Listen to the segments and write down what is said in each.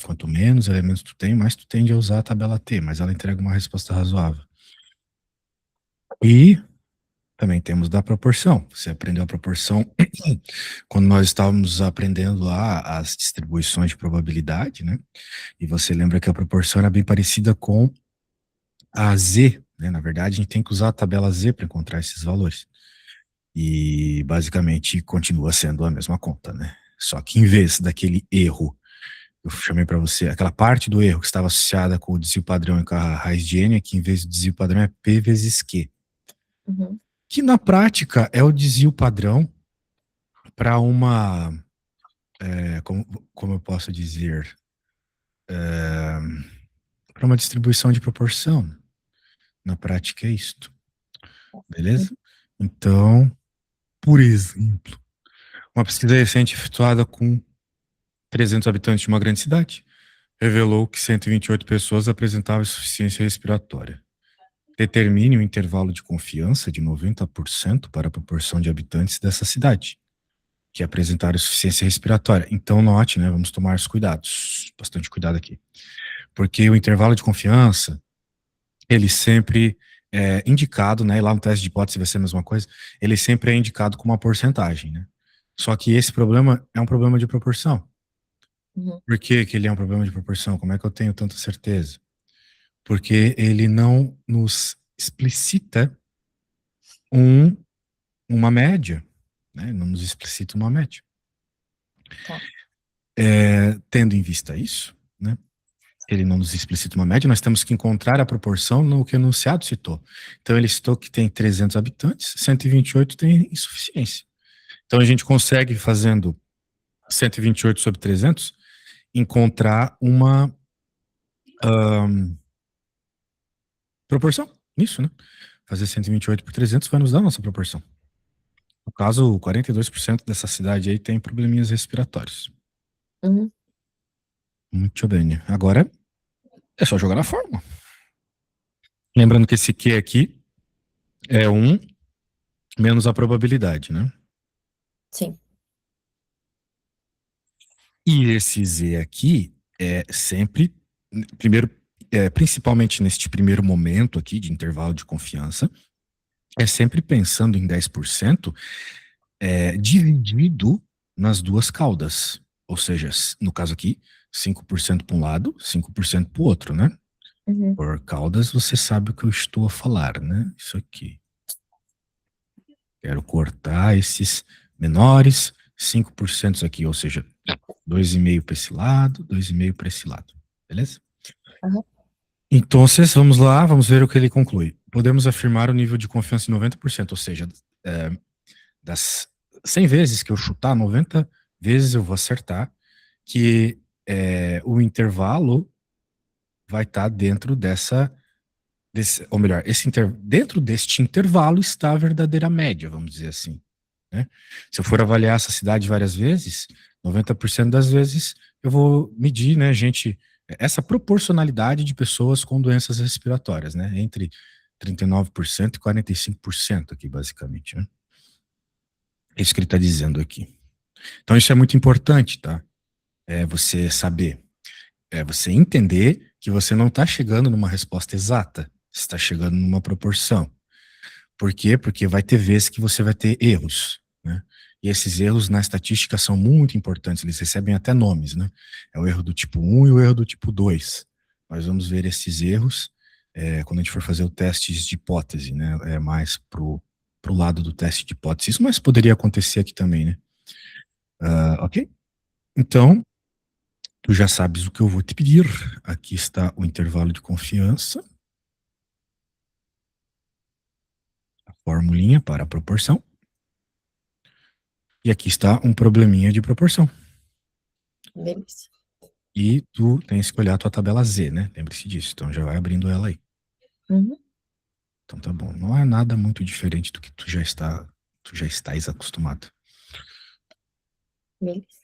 Quanto menos elementos tu tem, mais tu tende a usar a tabela T, mas ela entrega uma resposta razoável. E também temos da proporção. Você aprendeu a proporção quando nós estávamos aprendendo lá as distribuições de probabilidade, né? E você lembra que a proporção era bem parecida com a Z, né? Na verdade, a gente tem que usar a tabela Z para encontrar esses valores. E basicamente continua sendo a mesma conta, né? Só que em vez daquele erro, eu chamei para você, aquela parte do erro que estava associada com o desvio padrão e com a raiz de n, aqui em vez do desvio padrão é P vezes Q. Uhum. Que na prática é o desvio padrão para uma, como eu posso dizer, para uma distribuição de proporção. Na prática é isto, beleza? Uhum. Então, por exemplo, uma pesquisa recente efetuada com 300 habitantes de uma grande cidade revelou que 128 pessoas apresentavam insuficiência respiratória. Determine um intervalo de confiança de 90% para a proporção de habitantes dessa cidade que apresentaram insuficiência respiratória. Então, note, né, vamos tomar os cuidados, bastante cuidado aqui. Porque o intervalo de confiança, ele sempre é indicado, né, e lá no teste de hipótese vai ser a mesma coisa, ele sempre é indicado com uma porcentagem, né? Só que esse problema é um problema de proporção. Uhum. Por que que ele é um problema de proporção? Como é que eu tenho tanta certeza? Porque ele não nos explicita um, uma média, né? Não nos explicita uma média. Tá. Tendo em vista isso, né? Ele não nos explicita uma média, nós temos que encontrar a proporção no que o enunciado citou. Então, ele citou que tem 300 habitantes, 128 tem insuficiência. Então, a gente consegue, fazendo 128 sobre 300, encontrar uma proporção nisso, né? Fazer 128 por 300 vai nos dar a nossa proporção. No caso, 42% dessa cidade aí tem probleminhas respiratórios. Uhum. Muito bem. Agora é só jogar na fórmula. Lembrando que esse Q aqui é 1 menos a probabilidade, né? Sim. E esse Z aqui é sempre, primeiro, principalmente neste primeiro momento aqui de intervalo de confiança, é sempre pensando em 10% dividido nas duas caudas. Ou seja, no caso aqui, 5% para um lado, 5% para o outro, né? Uhum. Por caudas, você sabe o que eu estou a falar, né? Isso aqui. Quero cortar esses menores, 5% aqui, ou seja, 2,5 para esse lado, 2,5 para esse lado. Beleza? Uhum. Então, vamos lá, vamos ver o que ele conclui. Podemos afirmar o nível de confiança em 90%, ou seja, das 100 vezes que eu chutar, 90 vezes eu vou acertar que o intervalo vai estar dentro ou melhor, dentro deste intervalo está a verdadeira média, vamos dizer assim, né? Se eu for avaliar essa cidade várias vezes, 90% das vezes eu vou medir, né, gente, essa proporcionalidade de pessoas com doenças respiratórias, né, entre 39% e 45% aqui, basicamente, né? É isso que ele está dizendo aqui. Então, isso é muito importante, tá? É você saber, você entender que você não está chegando numa resposta exata, você está chegando numa proporção. Por quê? Porque vai ter vezes que você vai ter erros, né? E esses erros na estatística são muito importantes, eles recebem até nomes, né? É o erro do tipo 1 e o erro do tipo 2. Nós vamos ver esses erros quando a gente for fazer o teste de hipótese, né? É mais pro lado do teste de hipótese. Isso mas poderia acontecer aqui também, né? Ok? Então, tu já sabes o que eu vou te pedir. Aqui está o intervalo de confiança, a formulinha para a proporção. E aqui está um probleminha de proporção. Beleza. E tu tens que olhar a tua tabela Z, né? Lembre-se disso. Então já vai abrindo ela aí. Uhum. Então tá bom. Não é nada muito diferente do que tu já estás acostumado. Beleza.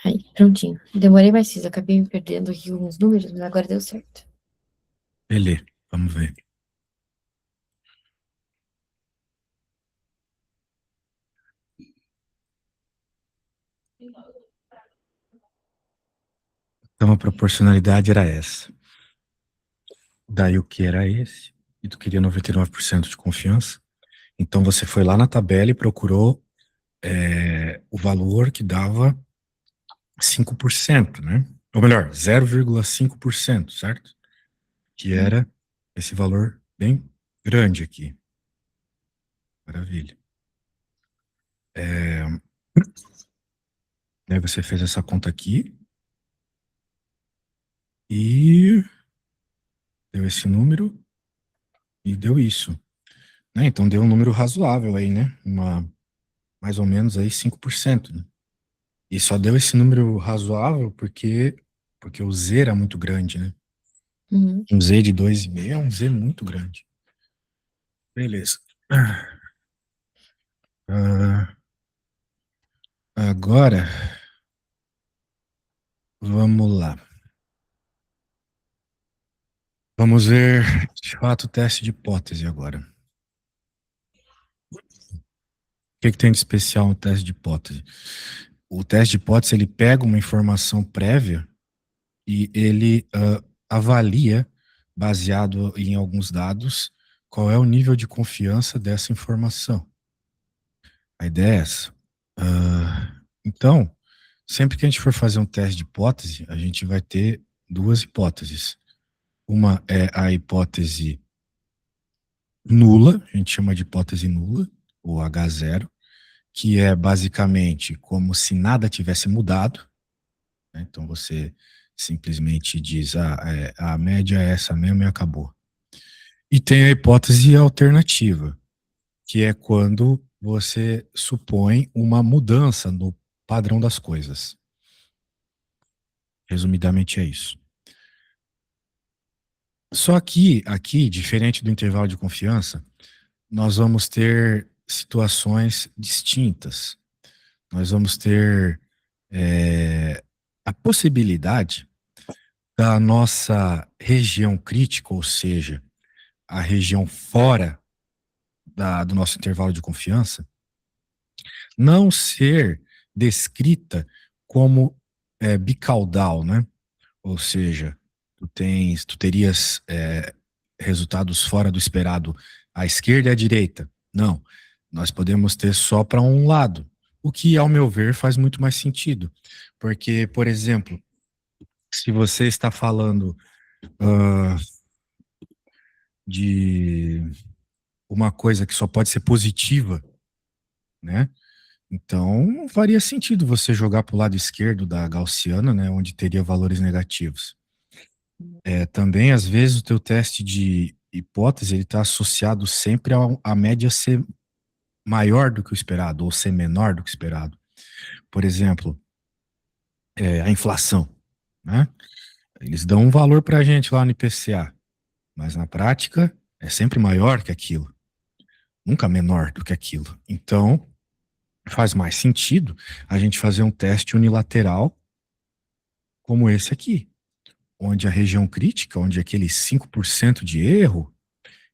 Aí, prontinho. Demorei, mas fiz. Acabei me perdendo aqui alguns números, mas agora deu certo. Beleza, vamos ver. Então a proporcionalidade era essa. Daí o que era esse? E tu queria 99% de confiança. Então você foi lá na tabela e procurou o valor que dava 5%, né? Ou melhor, 0,5%, certo? Que era esse valor bem grande aqui. Maravilha. Aí você fez essa conta aqui e deu esse número e deu isso. Né? Então deu um número razoável aí, né? Mais ou menos aí 5%, né? E só deu esse número razoável porque o Z era muito grande, né? Uhum. Um Z de 2,5 é um Z muito grande. Beleza. Ah, agora, vamos lá. Vamos ver, de fato, o teste de hipótese agora. O que tem de especial no teste de hipótese? O teste de hipótese, ele pega uma informação prévia e ele avalia, baseado em alguns dados, qual é o nível de confiança dessa informação. A ideia é essa. Então, sempre que a gente for fazer um teste de hipótese, a gente vai ter duas hipóteses. Uma é a hipótese nula, a gente chama de hipótese nula, ou H0, que é basicamente como se nada tivesse mudado, né? Então você simplesmente diz, a média é essa mesmo e acabou. E tem a hipótese alternativa, que é quando você supõe uma mudança no padrão das coisas. Resumidamente é isso. Só que aqui, diferente do intervalo de confiança, nós vamos ter situações distintas. Nós vamos ter a possibilidade da nossa região crítica, ou seja, a região fora do nosso intervalo de confiança, não ser descrita como bicaudal, né? Ou seja, tu terias resultados fora do esperado à esquerda e à direita. Não, nós podemos ter só para um lado, o que, ao meu ver, faz muito mais sentido. Porque, por exemplo, se você está falando uh, de uma coisa que só pode ser positiva, né? Então, não faria sentido você jogar para o lado esquerdo da gaussiana, né, onde teria valores negativos. Também, às vezes, o teu teste de hipótese ele está associado sempre a média ser maior do que o esperado ou ser menor do que o esperado. Por exemplo, a inflação, né? Eles dão um valor para a gente lá no IPCA, mas na prática é sempre maior que aquilo, nunca menor do que aquilo. Então, faz mais sentido a gente fazer um teste unilateral como esse aqui, onde a região crítica, onde aquele 5% de erro,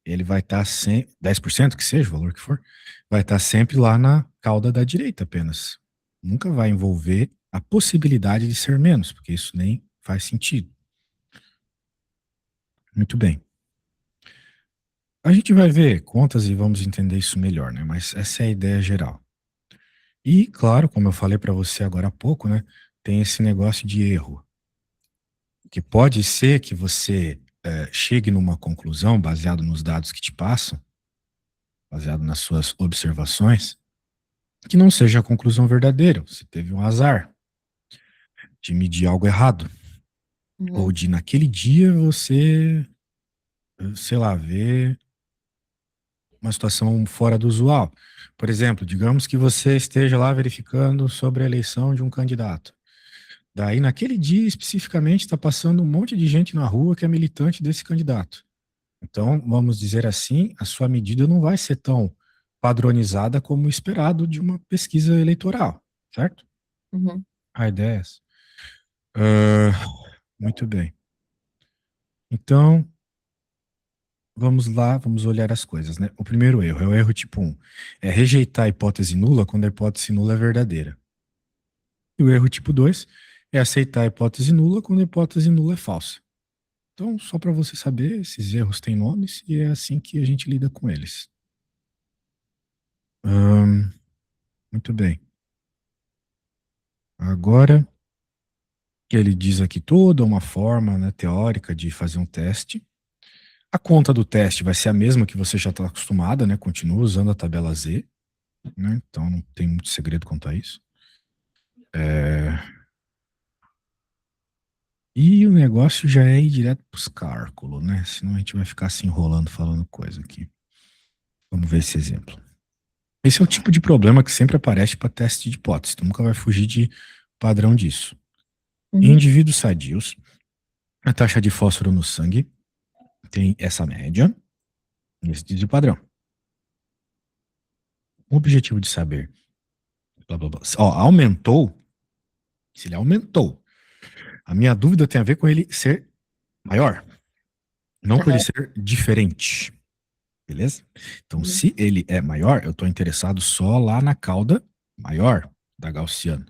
ele vai estar sempre, 10% que seja, o valor que for, vai estar sempre lá na cauda da direita apenas. Nunca vai envolver a possibilidade de ser menos, porque isso nem faz sentido. Muito bem. A gente vai ver contas e vamos entender isso melhor, né? Mas essa é a ideia geral. E, claro, como eu falei para você agora há pouco, né? Tem esse negócio de erro, que pode ser que você chegue numa conclusão baseado nos dados que te passam, baseado nas suas observações, que não seja a conclusão verdadeira. Você teve um azar de medir algo errado. Ou Uhum. de naquele dia você, sei lá, ver uma situação fora do usual. Por exemplo, digamos que você esteja lá verificando sobre a eleição de um candidato. Daí, naquele dia especificamente, está passando um monte de gente na rua que é militante desse candidato. Então, vamos dizer assim, a sua medida não vai ser tão padronizada como esperado de uma pesquisa eleitoral, certo? Uhum. A ideia é essa. Muito bem. Então, vamos lá, vamos olhar as coisas, né? O primeiro erro é o erro tipo 1. É rejeitar a hipótese nula quando a hipótese nula é verdadeira. E o erro tipo 2 é aceitar a hipótese nula quando a hipótese nula é falsa. Então, só para você saber, esses erros têm nomes e é assim que a gente lida com eles. Muito bem. Agora que ele diz aqui toda uma forma, né, teórica de fazer um teste. A conta do teste vai ser a mesma que você já está acostumada, né? Continua usando a tabela Z, né? Então não tem muito segredo quanto a isso. E o negócio já é ir direto para os cálculos, né? Senão a gente vai ficar se enrolando falando coisa aqui. Vamos ver esse exemplo. Esse é o tipo de problema que sempre aparece para teste de hipótese. Tu nunca vai fugir de padrão disso. Em Uhum. indivíduos sadios, a taxa de fósforo no sangue tem essa média, esse desvio padrão. O objetivo de saber, blá, blá, blá. Ó, aumentou, se ele aumentou, a minha dúvida tem a ver com ele ser maior, não com ele Aham. ser diferente, beleza? Então, Uhum. se ele é maior, eu estou interessado só lá na cauda maior da gaussiana.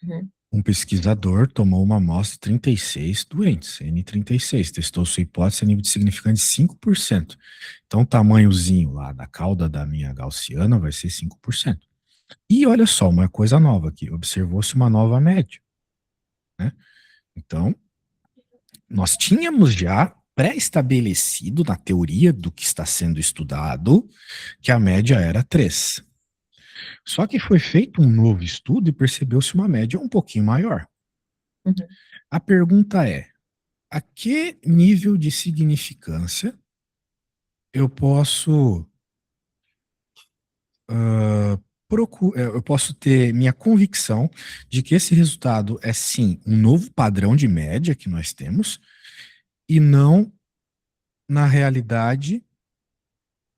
Uhum. Um pesquisador tomou uma amostra de 36 doentes, N36, testou sua hipótese a nível de significante de 5%. Então, o tamanhozinho lá da cauda da minha gaussiana vai ser 5%. E olha só, uma coisa nova aqui, observou-se uma nova média, né? Então, nós tínhamos já pré-estabelecido na teoria do que está sendo estudado que a média era 3. Só que foi feito um novo estudo e percebeu-se uma média um pouquinho maior. Uhum. A pergunta é, a que nível de significância eu posso eu posso ter minha convicção de que esse resultado é sim um novo padrão de média que nós temos e não, na realidade,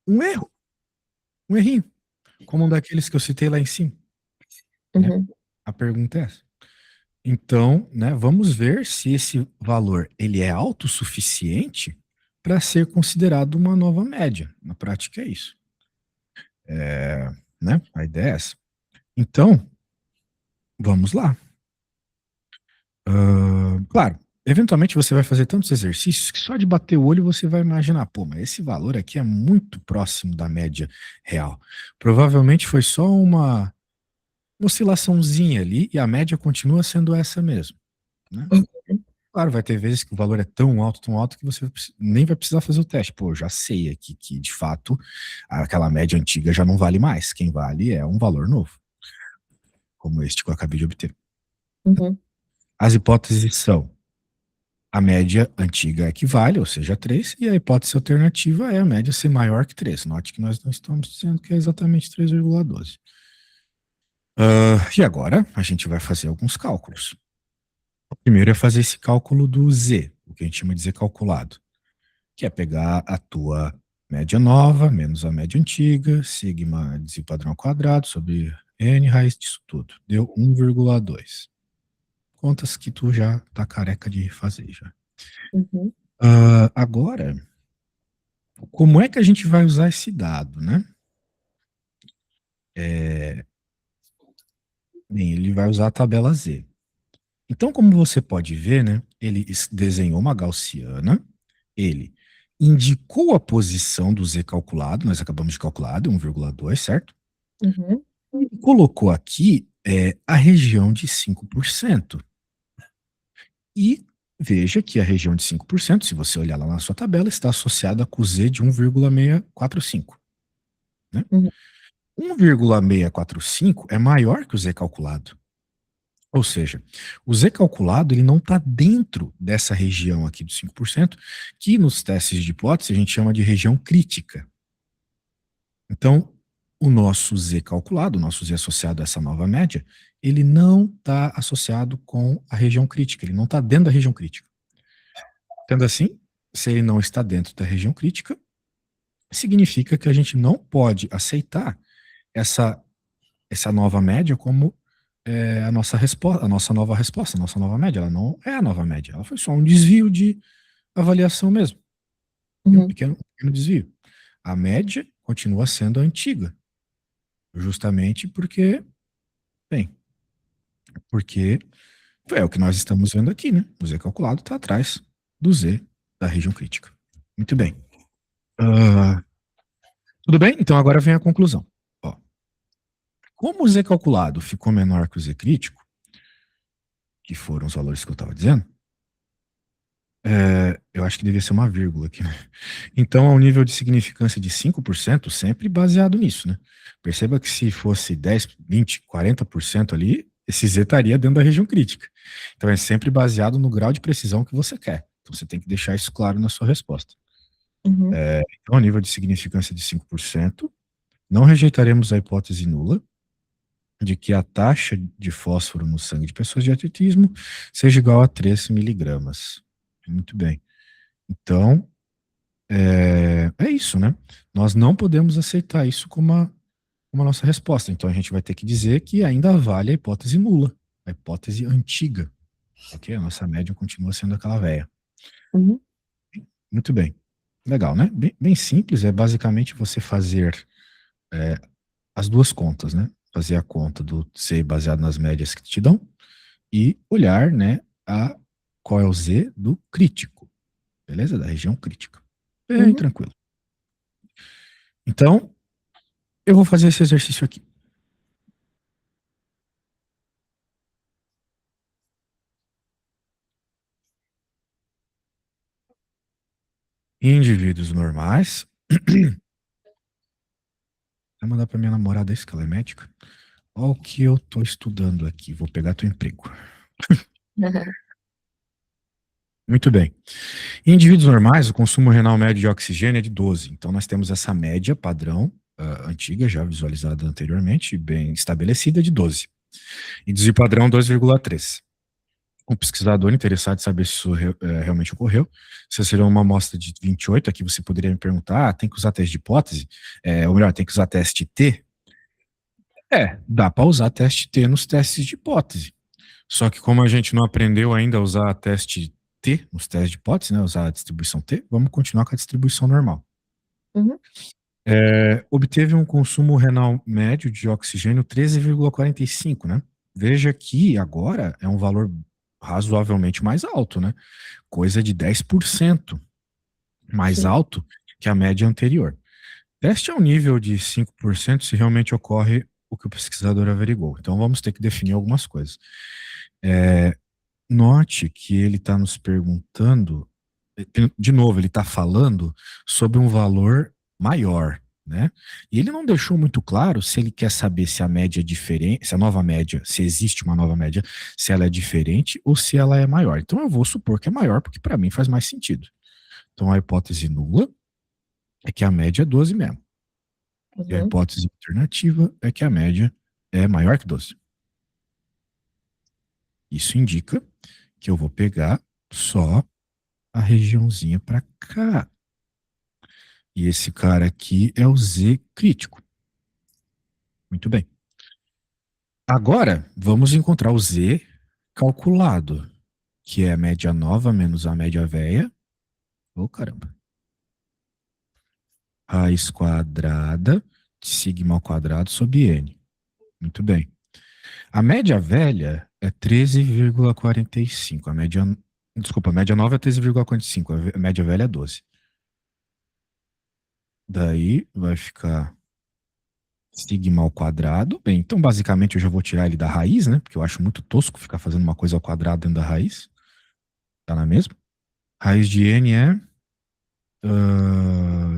um erro, um errinho, como um daqueles que eu citei lá em cima, né? Uhum. A pergunta é essa. Então, né, vamos ver se esse valor ele é autossuficiente para ser considerado uma nova média. Na prática é isso. Né? A ideia é essa. Então, vamos lá. Claro, eventualmente você vai fazer tantos exercícios que só de bater o olho você vai imaginar, pô, mas esse valor aqui é muito próximo da média real. Provavelmente foi só uma oscilaçãozinha ali e a média continua sendo essa mesmo, né? Uhum. Claro, vai ter vezes que o valor é tão alto que você nem vai precisar fazer o teste. Pô, eu já sei aqui que, de fato, aquela média antiga já não vale mais. Quem vale é um valor novo, como este que eu acabei de obter. Uhum. As hipóteses são: a média antiga equivale, ou seja, 3, e a hipótese alternativa é a média ser maior que 3. Note que nós não estamos dizendo que é exatamente 3,12. E agora a gente vai fazer alguns cálculos. O primeiro é fazer esse cálculo do Z, o que a gente chama de Z calculado, que é pegar a tua média nova menos a média antiga, sigma desvio padrão ao quadrado sobre n raiz disso tudo. Deu 1,2. Contas que tu já tá careca de fazer já. Uhum. Agora, como é que a gente vai usar esse dado, né? Bem, ele vai usar a tabela Z. Então, como você pode ver, né? Ele desenhou uma gaussiana, ele indicou a posição do Z calculado, nós acabamos de calcular, deu 1,2, certo? Uhum. E colocou aqui a região de 5%. E veja que a região de 5%, se você olhar lá na sua tabela, está associada com o Z de 1,645. Né? Uhum. 1,645 é maior que o Z calculado. Ou seja, o Z calculado ele não está dentro dessa região aqui dos 5%, que nos testes de hipótese a gente chama de região crítica. Então, o nosso Z calculado, o nosso Z associado a essa nova média, ele não está associado com a região crítica, ele não está dentro da região crítica. Sendo assim, se ele não está dentro da região crítica, significa que a gente não pode aceitar essa nova média como é a nossa resposta, a nossa nova resposta, a nossa nova média. Ela não é a nova média, ela foi só um desvio de avaliação mesmo. Um Uhum. pequeno desvio. A média continua sendo a antiga, justamente bem, porque é o que nós estamos vendo aqui, né? O Z calculado está atrás do Z da região crítica. Muito bem. Ah, tudo bem? Então agora vem a conclusão. Ó, como o Z calculado ficou menor que o Z crítico, que foram os valores que eu estava dizendo, eu acho que devia ser uma vírgula aqui, né? Então, ao nível de significância de 5%, sempre baseado nisso, né? Perceba que se fosse 10, 20, 40% ali, esse Z estaria dentro da região crítica. Então, é sempre baseado no grau de precisão que você quer. Então, você tem que deixar isso claro na sua resposta. Uhum. Então, ao nível de significância de 5%, não rejeitaremos a hipótese nula de que a taxa de fósforo no sangue de pessoas de atletismo seja igual a 3 miligramas. Muito bem. Então, é isso, né? Nós não podemos aceitar isso como a nossa resposta. Então, a gente vai ter que dizer que ainda vale a hipótese nula, a hipótese antiga, ok? A nossa média continua sendo aquela velha. Uhum. Muito bem. Legal, né? Bem simples, é basicamente você fazer as duas contas, né? Fazer a conta do C baseado nas médias que te dão e olhar, né, qual é o Z do crítico, beleza? Da região crítica. Bem Uhum. tranquilo. Então, eu vou fazer esse exercício aqui. Indivíduos normais. Vou mandar para minha namorada isso, que ela é médica. Olha o que eu tô estudando aqui. Vou pegar teu emprego. Muito bem. Em indivíduos normais, o consumo renal médio de oxigênio é de 12. Então, nós temos essa média padrão, antiga, já visualizada anteriormente, bem estabelecida, de 12. E desvio padrão 2,3. Um pesquisador interessado em saber se isso realmente ocorreu. Se seria uma amostra de 28, aqui você poderia me perguntar, tem que usar teste de hipótese? Ou melhor, tem que usar teste T? Dá para usar teste T nos testes de hipótese. Só que como a gente não aprendeu ainda a usar teste T nos testes de hipótese, né, usar a distribuição T, vamos continuar com a distribuição normal. Uhum. Obteve um consumo renal médio de oxigênio 13,45, né? Veja que agora é um valor razoavelmente mais alto, né? Coisa de 10% mais Sim. alto que a média anterior. Teste ao nível de 5% se realmente ocorre o que o pesquisador averigou. Então vamos ter que definir algumas coisas. Note que ele está nos perguntando, de novo, ele está falando sobre um valor maior, né? E ele não deixou muito claro se ele quer saber se a média é diferente, se a nova média, se existe uma nova média, se ela é diferente ou se ela é maior. Então eu vou supor que é maior, porque para mim faz mais sentido. Então a hipótese nula é que a média é 12 mesmo. E a Uhum. hipótese alternativa é que a média é maior que 12. Isso indica que eu vou pegar só a regiãozinha para cá. E esse cara aqui é o Z crítico. Muito bem. Agora, vamos encontrar o Z calculado, que é a média nova menos a média velha. Oh, caramba. Raiz quadrada de sigma ao quadrado sobre N. Muito bem. A média velha é 13,45. Desculpa, a média nova é 13,45. A média velha é 12. Daí vai ficar sigma ao quadrado. Bem, então basicamente eu já vou tirar ele da raiz, né? Porque eu acho muito tosco ficar fazendo uma coisa ao quadrado dentro da raiz. Tá na mesma? Raiz de n é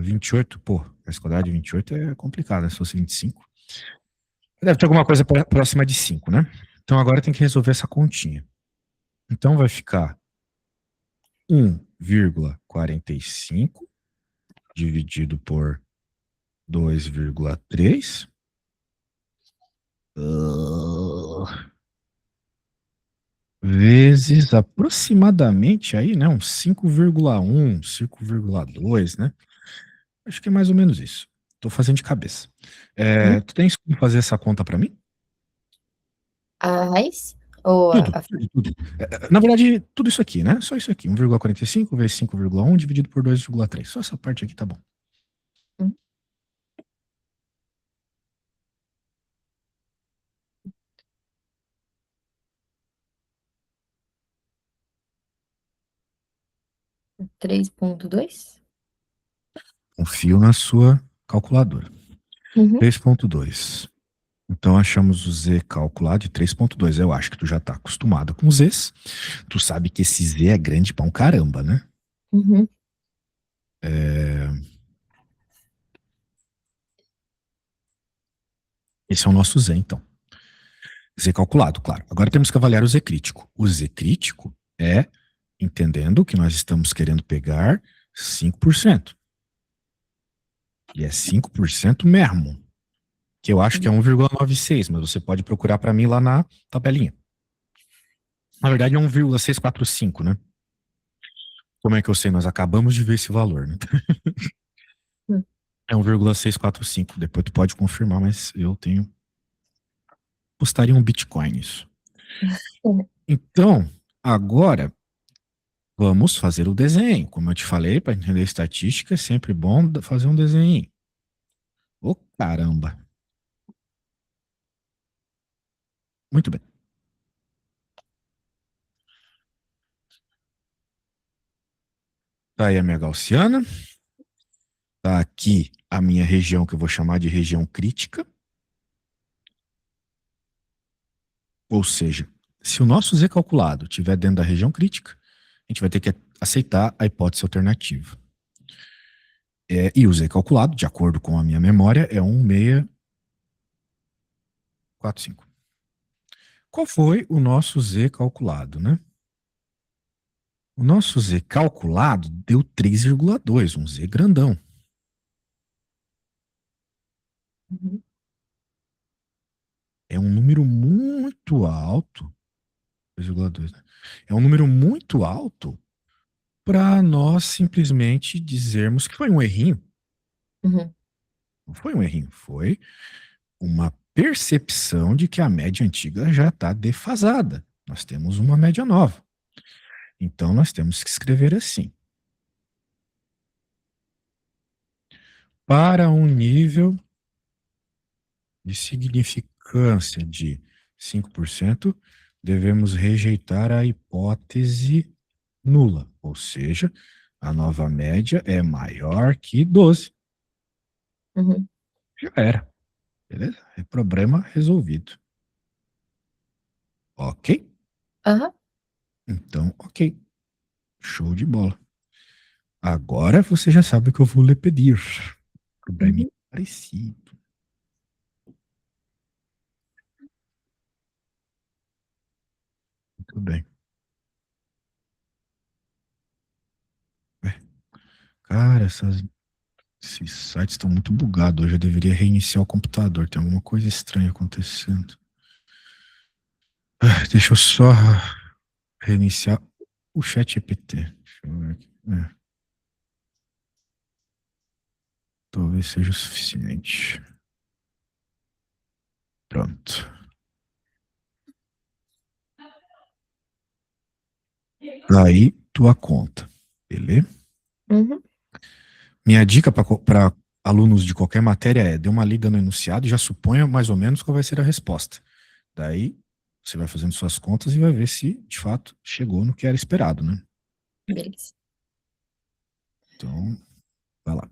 28. Pô, raiz quadrada de 28 é complicado, né? Se fosse 25. Deve ter alguma coisa próxima de 5, né? Então agora tem que resolver essa continha. Então vai ficar 1,45 dividido por 2,3 vezes aproximadamente aí, né, uns 5,1, 5,2, né? Acho que é mais ou menos isso. Tô fazendo de cabeça. Uhum. Tu tens como fazer essa conta para mim? A raiz? Ou Tudo, a tudo, tudo. Na verdade, tudo isso aqui, né? Só isso aqui. 1,45 vezes 5,1 dividido por 2,3. Só essa parte aqui tá bom. Hum, 3,2? Confio na sua calculadora. Uhum. 3,2. Então achamos o Z calculado de 3,2. Eu acho que tu já tá acostumada com Zs. Tu sabe que esse Z é grande pra um caramba, né? Uhum. Esse é o nosso Z, então. Z calculado, claro. Agora temos que avaliar o Z crítico. O Z crítico é, entendendo que nós estamos querendo pegar 5%. E é 5% mesmo. Que eu acho que é 1,96, mas você pode procurar para mim lá na tabelinha. Na verdade é 1,645, né? Como é que eu sei? Nós acabamos de ver esse valor, né? Hum. É 1,645. Depois tu pode confirmar, mas eu tenho. Postaria um Bitcoin nisso. Então, agora vamos fazer o desenho. Como eu te falei, para entender estatística, é sempre bom fazer um desenho. Ô, caramba. Muito bem. Tá aí a minha gaussiana. Tá aqui a minha região, que eu vou chamar de região crítica. Ou seja, se o nosso Z calculado estiver dentro da região crítica, a gente vai ter que aceitar a hipótese alternativa. E o Z calculado, de acordo com a minha memória, é 1,645. Qual foi o nosso Z calculado, né? O nosso Z calculado deu 3,2, um Z grandão. Uhum. É um número muito alto. 3,2, né? É um número muito alto para nós simplesmente dizermos que foi um errinho. Uhum. Não foi um errinho, foi uma percepção de que a média antiga já está defasada. Nós temos uma média nova. Então nós temos que escrever assim. Para um nível de significância de 5%, devemos rejeitar a hipótese nula, ou seja, a nova média é maior que 12. Uhum. Já era, beleza? É problema resolvido. Ok? Aham. Então, ok. Show de bola. Agora você já sabe o que eu vou lhe pedir. Probleminha Uhum. parecido. Muito bem. Ué, cara, esses sites estão muito bugados. Hoje eu deveria reiniciar o computador. Tem alguma coisa estranha acontecendo. Deixa eu só reiniciar o chat GPT. Deixa eu ver aqui. Talvez seja o suficiente. Pronto. Aí, tua conta. Beleza? Uhum. Minha dica para alunos de qualquer matéria é: dê uma lida no enunciado e já suponha mais ou menos qual vai ser a resposta. Daí, você vai fazendo suas contas e vai ver se, de fato, chegou no que era esperado, né? Beleza. Então, vai lá.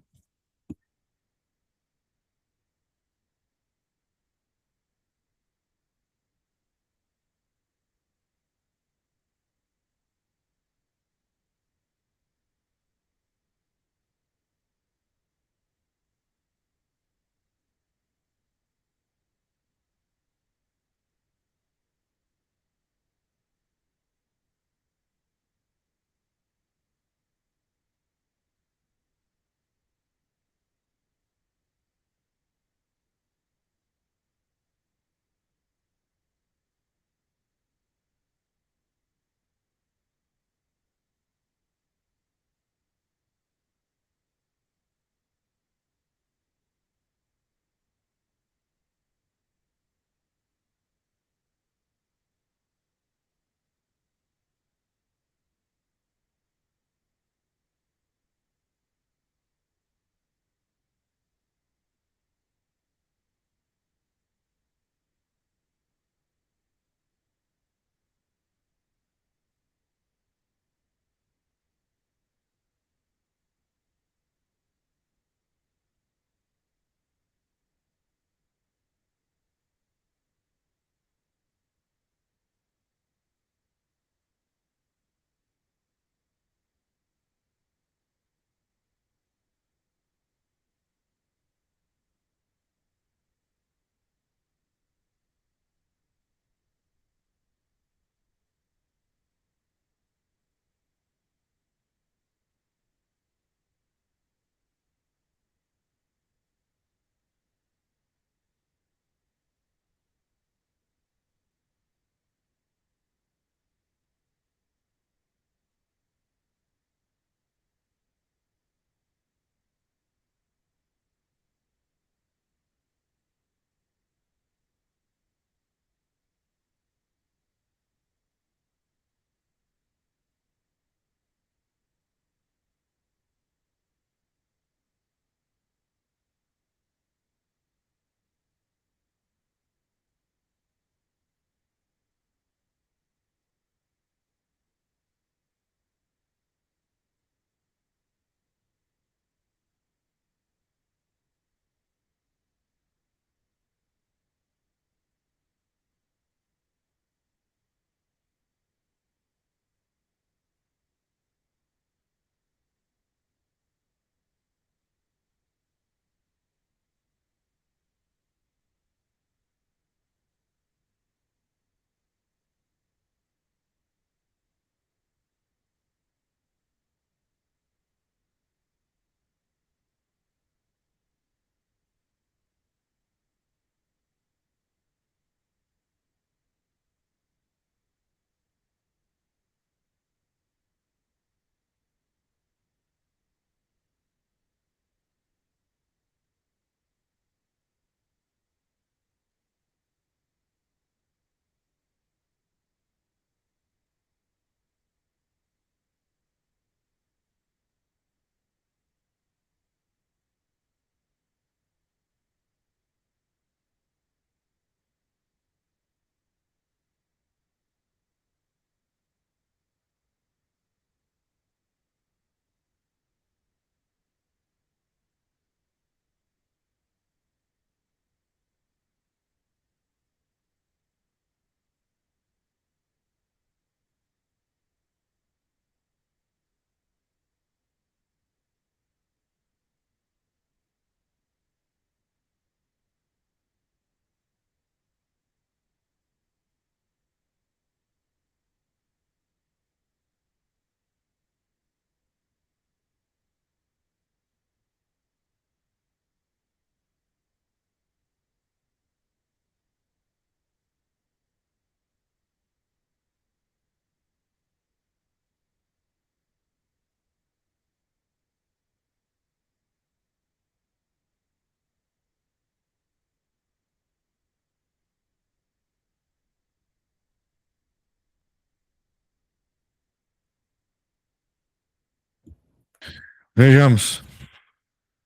Vejamos.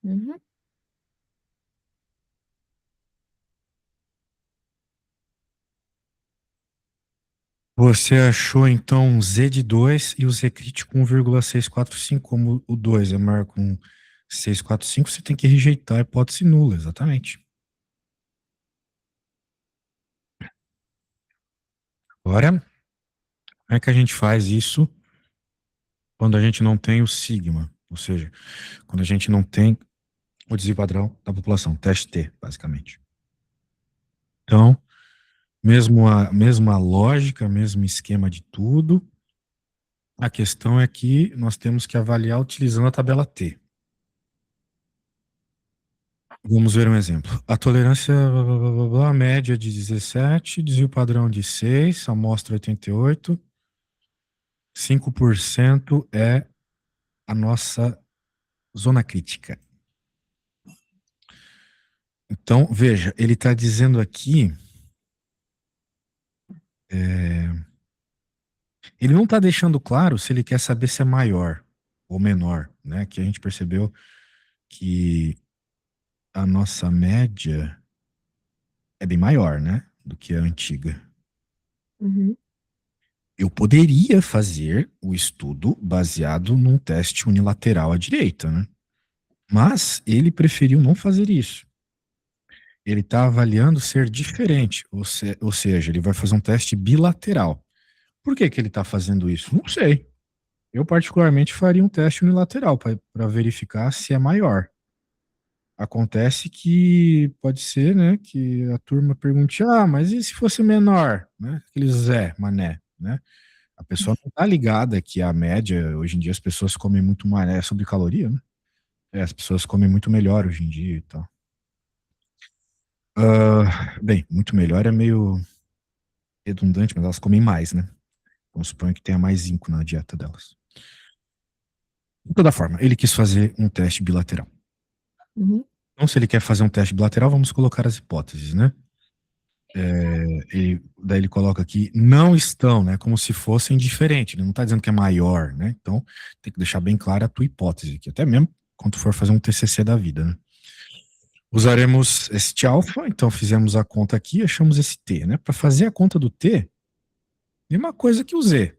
Uhum. Você achou, então, um Z de 2 e o Z crítico 1,645, como o 2 é maior que 645, você tem que rejeitar a hipótese nula, exatamente. Agora, como é que a gente faz isso quando a gente não tem o sigma? Ou seja, quando a gente não tem o desvio padrão da população, teste T, basicamente. Então, mesma lógica, mesmo esquema de tudo, a questão é que nós temos que avaliar utilizando a tabela T. Vamos ver um exemplo. A tolerância, blá, blá, blá, blá, blá, média de 17, desvio padrão de 6, amostra 88, 5% é a nossa zona crítica. Então, veja, ele está dizendo aqui, ele não está deixando claro se ele quer saber se é maior ou menor, né? Que a gente percebeu que a nossa média é bem maior, né? Do que a antiga. Uhum. Eu poderia fazer o estudo baseado num teste unilateral à direita, né? Mas ele preferiu não fazer isso. Ele está avaliando ser diferente, ou seja, ele vai fazer um teste bilateral. Por que que ele está fazendo isso? Não sei. Eu, particularmente, faria um teste unilateral para verificar se é maior. Acontece que pode ser, né, que a turma pergunte, mas e se fosse menor, né? Aquele Zé, Mané, né? A pessoa não tá ligada que a média, hoje em dia, as pessoas comem muito mais, é sobre caloria, né? As pessoas comem muito melhor hoje em dia e tal. Bem, muito melhor é meio redundante, mas elas comem mais, né? Vamos supor que tenha mais zinco na dieta delas. De toda forma, ele quis fazer um teste bilateral. Uhum. Então, se ele quer fazer um teste bilateral, vamos colocar as hipóteses, né? Daí ele coloca aqui, não estão, né? Como se fossem diferentes. Ele não está dizendo que é maior, né? Então, tem que deixar bem clara a tua hipótese aqui, até mesmo quando for fazer um TCC da vida, né? Usaremos este alfa, então fizemos a conta aqui, achamos esse t, né? Para fazer a conta do t, mesma coisa que o z.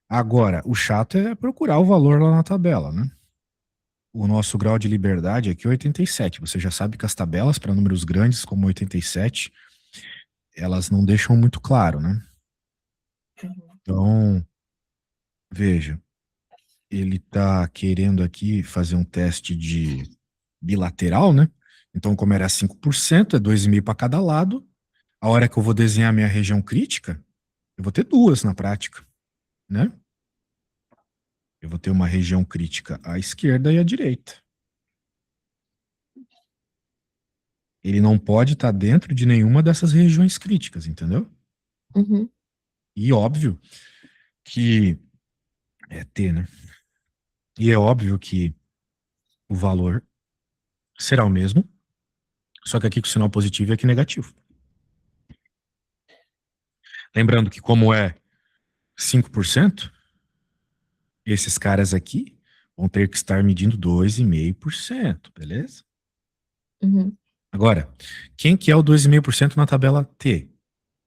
Agora, o chato é procurar o valor lá na tabela, né? O nosso grau de liberdade aqui é 87. Você já sabe que as tabelas para números grandes, como 87, elas não deixam muito claro, né? Então, veja, ele está querendo aqui fazer um teste de bilateral, né? Então, como era 5%, é 2,5 para cada lado. A hora que eu vou desenhar minha região crítica, eu vou ter duas na prática, né? Eu vou ter uma região crítica à esquerda e à direita. Ele não pode estar dentro de nenhuma dessas regiões críticas, entendeu? Uhum. E óbvio que é T, né? E é óbvio que o valor será o mesmo, só que aqui com o sinal positivo e aqui negativo. Lembrando que como é 5%, esses caras aqui vão ter que estar medindo 2,5%, beleza? Uhum. Agora, quem que é o 2,5% na tabela T?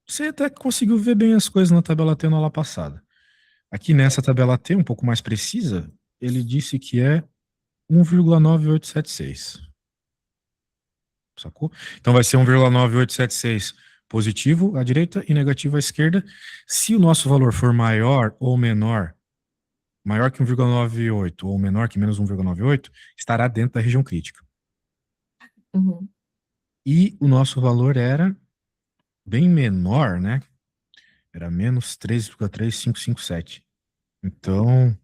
Você até conseguiu ver bem as coisas na tabela T na aula passada. Aqui nessa tabela T, um pouco mais precisa, ele disse que é 1,9876. Sacou? Então vai ser 1,9876 positivo à direita e negativo à esquerda. Se o nosso valor for maior ou menor, maior que 1,98 ou menor que menos 1,98, estará dentro da região crítica. Uhum. E o nosso valor era bem menor, né? Era menos 3,3557. Então,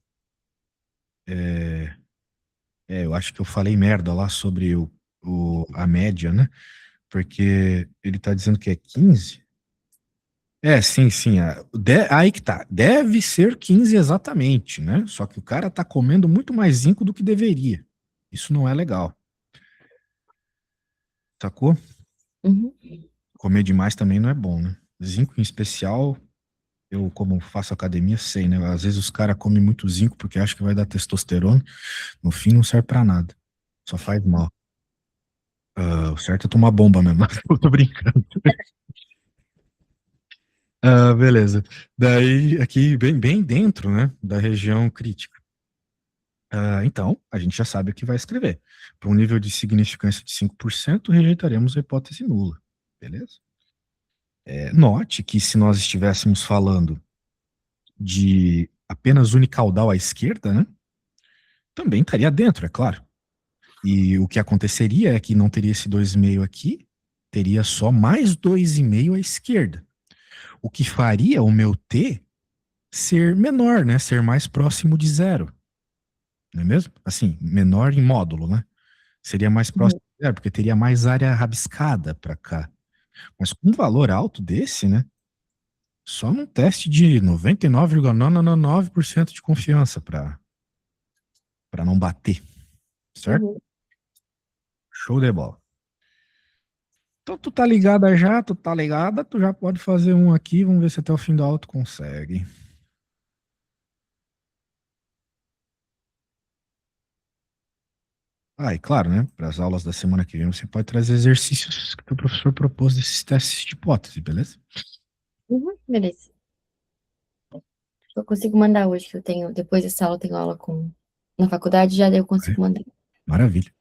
eu acho que eu falei merda lá sobre a média, né? Porque ele tá dizendo que é 15. Sim, sim. Aí que tá. Deve ser 15 exatamente, né? Só que o cara tá comendo muito mais zinco do que deveria. Isso não é legal. Sacou? Uhum. Comer demais também não é bom, né? Zinco em especial Eu, como faço academia, sei, né? Às vezes os caras comem muito zinco porque acham que vai dar testosterona. No fim, não serve pra nada. Só faz mal. Ah, o certo é tomar bomba mesmo. Eu tô brincando. Ah, beleza. Daí, aqui, bem dentro, né, da região crítica. Ah, então, a gente já sabe o que vai escrever. Para um nível de significância de 5%, rejeitaremos a hipótese nula. Beleza? Note que se nós estivéssemos falando de apenas unicaudal à esquerda, né, também estaria dentro, é claro. E o que aconteceria é que não teria esse 2,5 aqui, teria só mais 2,5 à esquerda. O que faria o meu T ser menor, né? Ser mais próximo de zero, não é mesmo? Assim, menor em módulo, né? Seria mais Uhum. próximo de zero, porque teria mais área rabiscada para cá. Mas com um valor alto desse, né? Só num teste de 99,999% de confiança para não bater, certo? Uhum. Show de bola. Então tu tá ligada já, tu tá ligada, tu já pode fazer um aqui, vamos ver se até o fim da aula tu consegue. Ah, e claro, né? Para as aulas da semana que vem você pode trazer exercícios que o professor propôs desses testes de hipótese, beleza? Uhum. Beleza. Eu consigo mandar hoje, que eu tenho, depois dessa aula, eu tenho aula com, na faculdade, já daí eu É, consigo mandar. maravilha.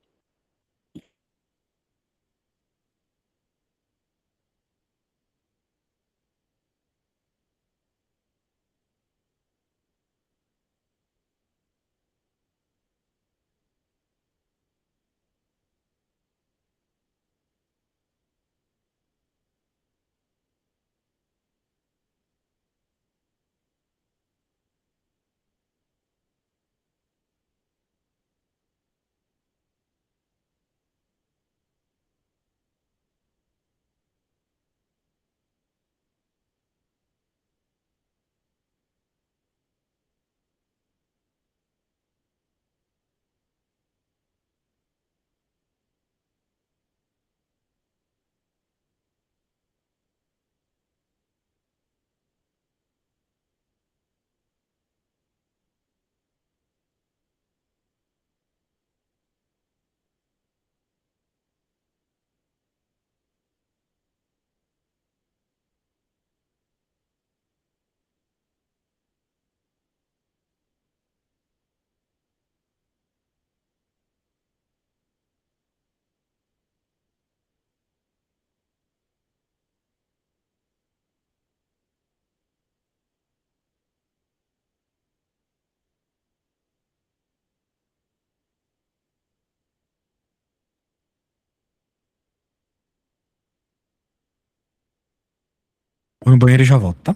Vou no banheiro e já volto, tá?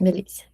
Beleza.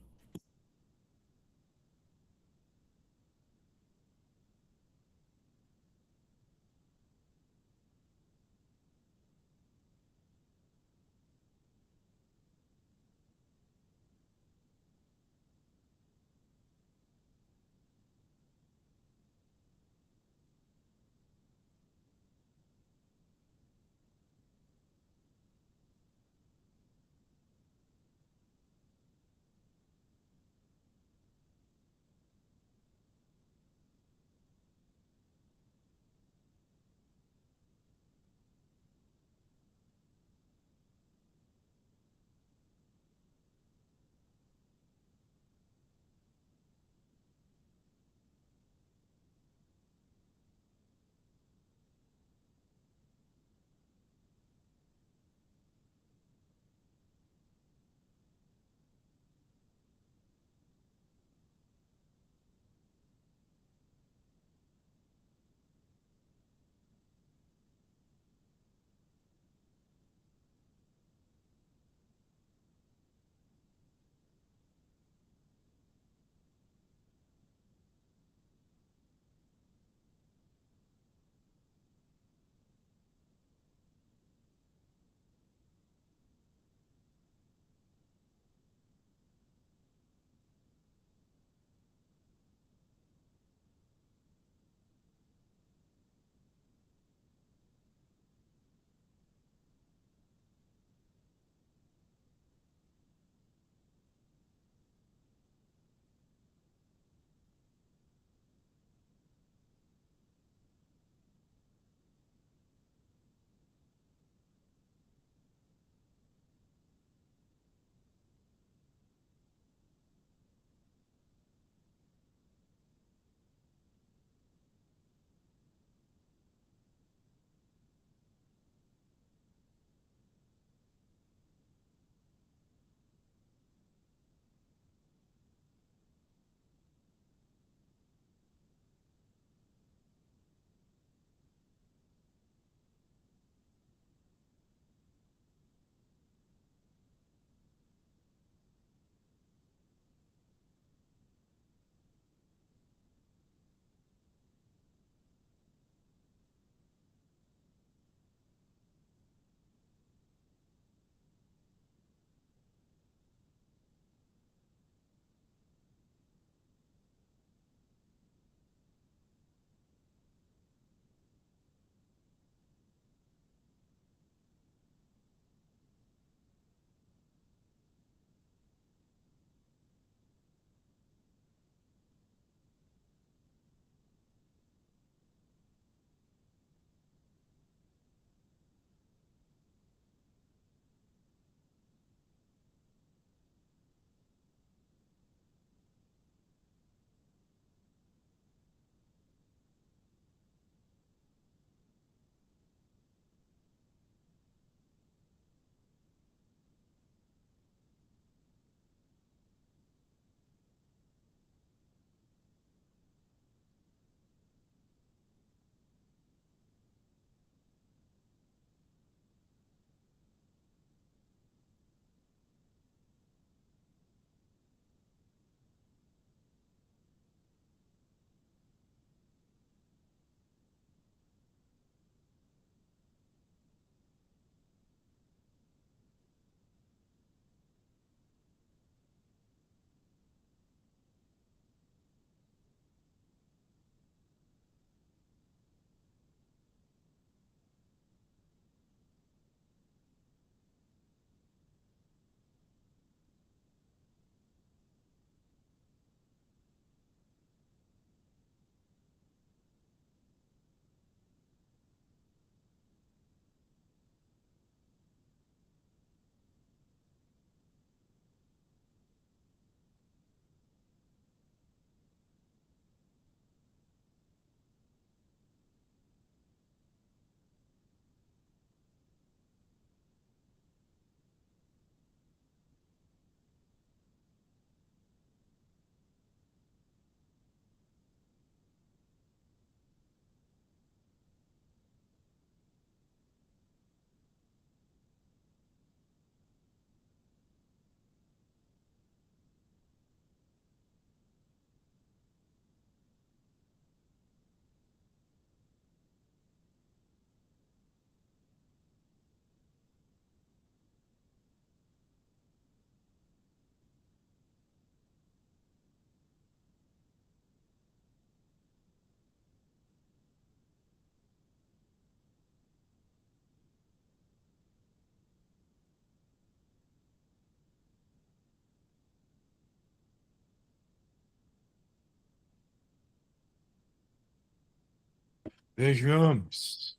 Vejamos.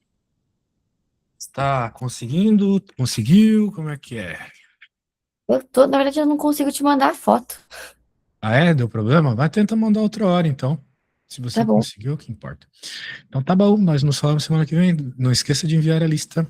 Está conseguindo? Conseguiu? Como é que é? Na verdade, eu não consigo te mandar a foto. Ah, é? Deu problema? Vai tentar mandar outra hora, então. Se você Tá bom. conseguiu, o que importa. Então tá bom, nós nos falamos semana que vem. Não esqueça de enviar a lista.